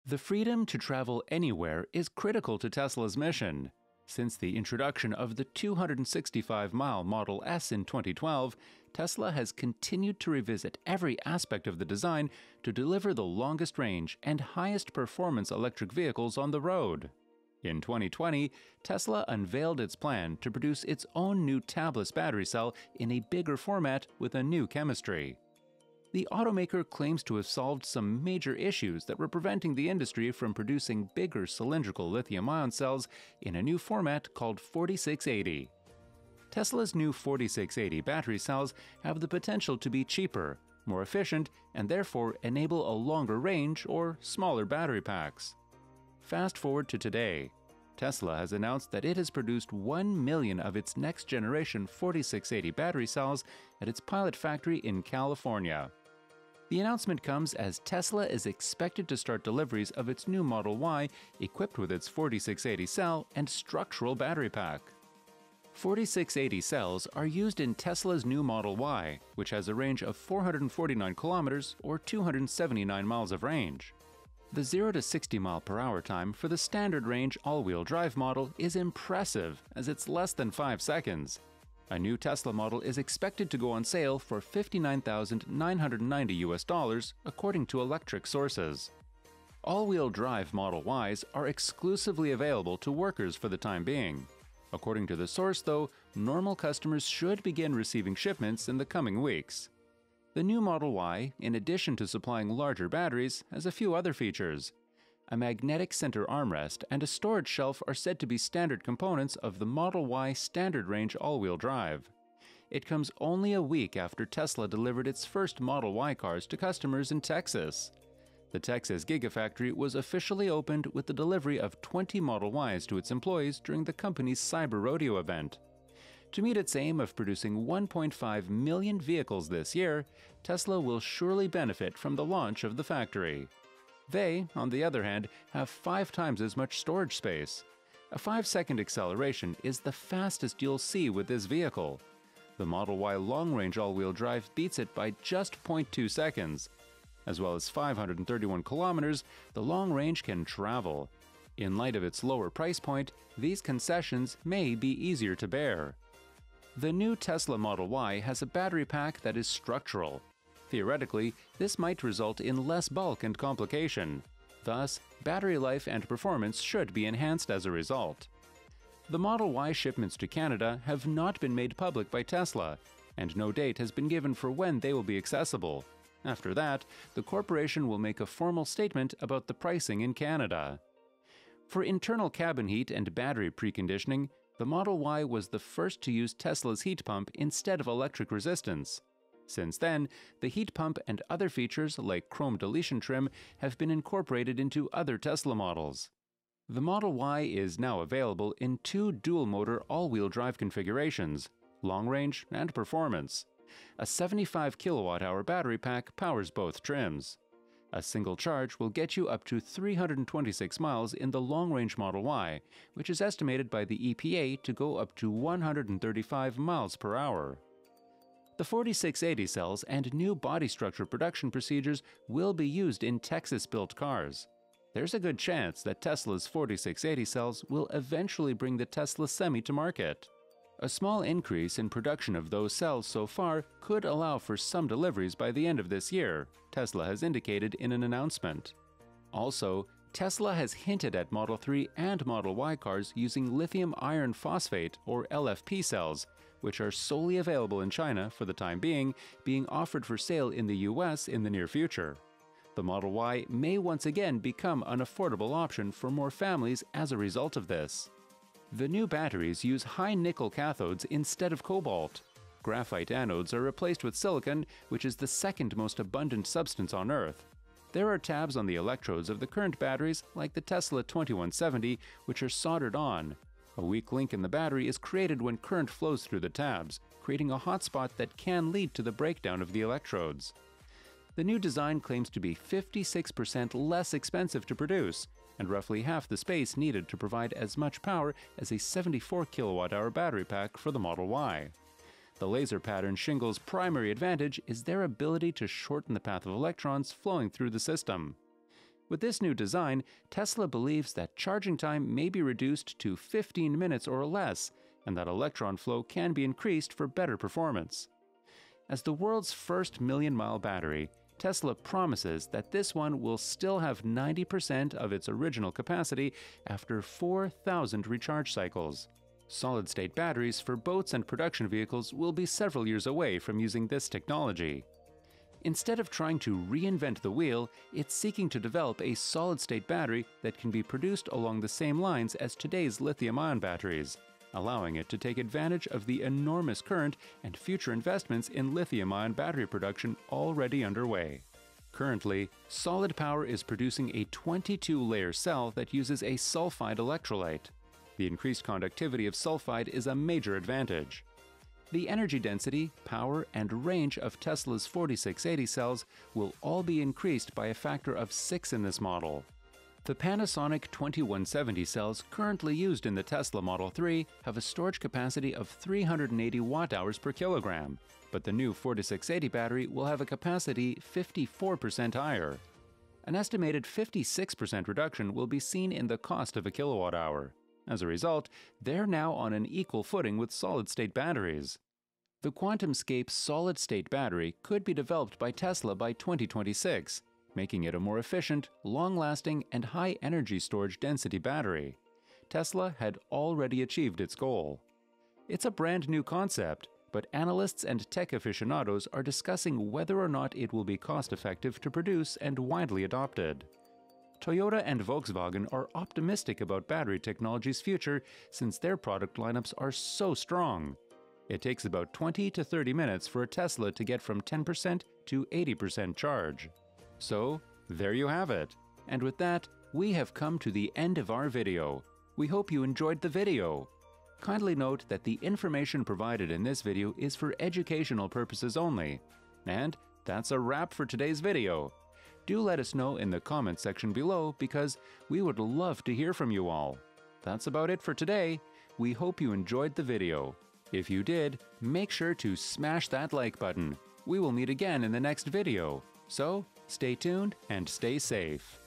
The freedom to travel anywhere is critical to Tesla's mission. Since the introduction of the 265-mile Model S in 2012, Tesla has continued to revisit every aspect of the design to deliver the longest range and highest performance electric vehicles on the road. In 2020, Tesla unveiled its plan to produce its own new tabless battery cell in a bigger format with a new chemistry. The automaker claims to have solved some major issues that were preventing the industry from producing bigger cylindrical lithium-ion cells in a new format called 4680. Tesla's new 4680 battery cells have the potential to be cheaper, more efficient, and therefore enable a longer range or smaller battery packs. Fast forward to today. Tesla has announced that it has produced 1 million of its next-generation 4680 battery cells at its pilot factory in California. The announcement comes as Tesla is expected to start deliveries of its new Model Y equipped with its 4680 cell and structural battery pack. 4680 cells are used in Tesla's new Model Y, which has a range of 449 kilometers or 279 miles of range. The 0 to 60 mph time for the Standard Range all-wheel drive model is impressive, as it's less than 5 seconds. A new Tesla model is expected to go on sale for $59,990 according to Electrek sources. All-wheel drive Model Ys are exclusively available to workers for the time being. According to the source, though, normal customers should begin receiving shipments in the coming weeks. The new Model Y, in addition to supplying larger batteries, has a few other features. A magnetic center armrest and a storage shelf are said to be standard components of the Model Y Standard Range all-wheel drive. It comes only a week after Tesla delivered its first Model Y cars to customers in Texas. The Texas Gigafactory was officially opened with the delivery of 20 Model Ys to its employees during the company's Cyber Rodeo event. To meet its aim of producing 1.5 million vehicles this year, Tesla will surely benefit from the launch of the factory. They, on the other hand, have 5 times as much storage space. A 5-second acceleration is the fastest you'll see with this vehicle. The Model Y long-range all-wheel drive beats it by just 0.2 seconds. As well as 531 kilometers, the long range can travel. In light of its lower price point, these concessions may be easier to bear. The new Tesla Model Y has a battery pack that is structural. Theoretically, this might result in less bulk and complication. Thus, battery life and performance should be enhanced as a result. The Model Y shipments to Canada have not been made public by Tesla, and no date has been given for when they will be accessible. After that, the corporation will make a formal statement about the pricing in Canada. For internal cabin heat and battery preconditioning, the Model Y was the first to use Tesla's heat pump instead of electric resistance. Since then, the heat pump and other features like chrome deletion trim have been incorporated into other Tesla models. The Model Y is now available in 2 dual-motor all-wheel drive configurations, long range and performance. A 75 kWh battery pack powers both trims. A single charge will get you up to 326 miles in the long-range Model Y, which is estimated by the EPA to go up to 135 miles per hour. The 4680 cells and new body structure production procedures will be used in Texas-built cars. There's a good chance that Tesla's 4680 cells will eventually bring the Tesla Semi to market. A small increase in production of those cells so far could allow for some deliveries by the end of this year, Tesla has indicated in an announcement. Also, Tesla has hinted at Model 3 and Model Y cars using lithium iron phosphate or LFP cells, which are solely available in China for the time being offered for sale in the US in the near future. The Model Y may once again become an affordable option for more families as a result of this. The new batteries use high-nickel cathodes instead of cobalt. Graphite anodes are replaced with silicon, which is the second most abundant substance on Earth. There are tabs on the electrodes of the current batteries, like the Tesla 2170, which are soldered on. A weak link in the battery is created when current flows through the tabs, creating a hotspot that can lead to the breakdown of the electrodes. The new design claims to be 56% less expensive to produce, and roughly half the space needed to provide as much power as a 74 kWh battery pack for the Model Y. The laser pattern shingle's primary advantage is their ability to shorten the path of electrons flowing through the system. With this new design, Tesla believes that charging time may be reduced to 15 minutes or less, and that electron flow can be increased for better performance. As the world's first million-mile battery, Tesla promises that this one will still have 90% of its original capacity after 4,000 recharge cycles. Solid-state batteries for boats and production vehicles will be several years away from using this technology. Instead of trying to reinvent the wheel, it's seeking to develop a solid-state battery that can be produced along the same lines as today's lithium-ion batteries, allowing it to take advantage of the enormous current and future investments in lithium-ion battery production already underway. Currently, Solid Power is producing a 22-layer cell that uses a sulfide electrolyte. The increased conductivity of sulfide is a major advantage. The energy density, power, and range of Tesla's 4680 cells will all be increased by a factor of 6 in this model. The Panasonic 2170 cells currently used in the Tesla Model 3 have a storage capacity of 380 watt-hours per kilogram, but the new 4680 battery will have a capacity 54% higher. An estimated 56% reduction will be seen in the cost of a kilowatt-hour. As a result, they're now on an equal footing with solid-state batteries. The QuantumScape solid-state battery could be developed by Tesla by 2026, making it a more efficient, long-lasting, and high-energy storage density battery. Tesla had already achieved its goal. It's a brand new concept, but analysts and tech aficionados are discussing whether or not it will be cost-effective to produce and widely adopted. Toyota and Volkswagen are optimistic about battery technology's future since their product lineups are so strong. It takes about 20 to 30 minutes for a Tesla to get from 10% to 80% charge. So, there you have it. And with that, we have come to the end of our video. We hope you enjoyed the video. Kindly note that the information provided in this video is for educational purposes only. And that's a wrap for today's video. Do let us know in the comments section below because we would love to hear from you all. That's about it for today. We hope you enjoyed the video. If you did, make sure to smash that like button. We will meet again in the next video. So, stay tuned and stay safe.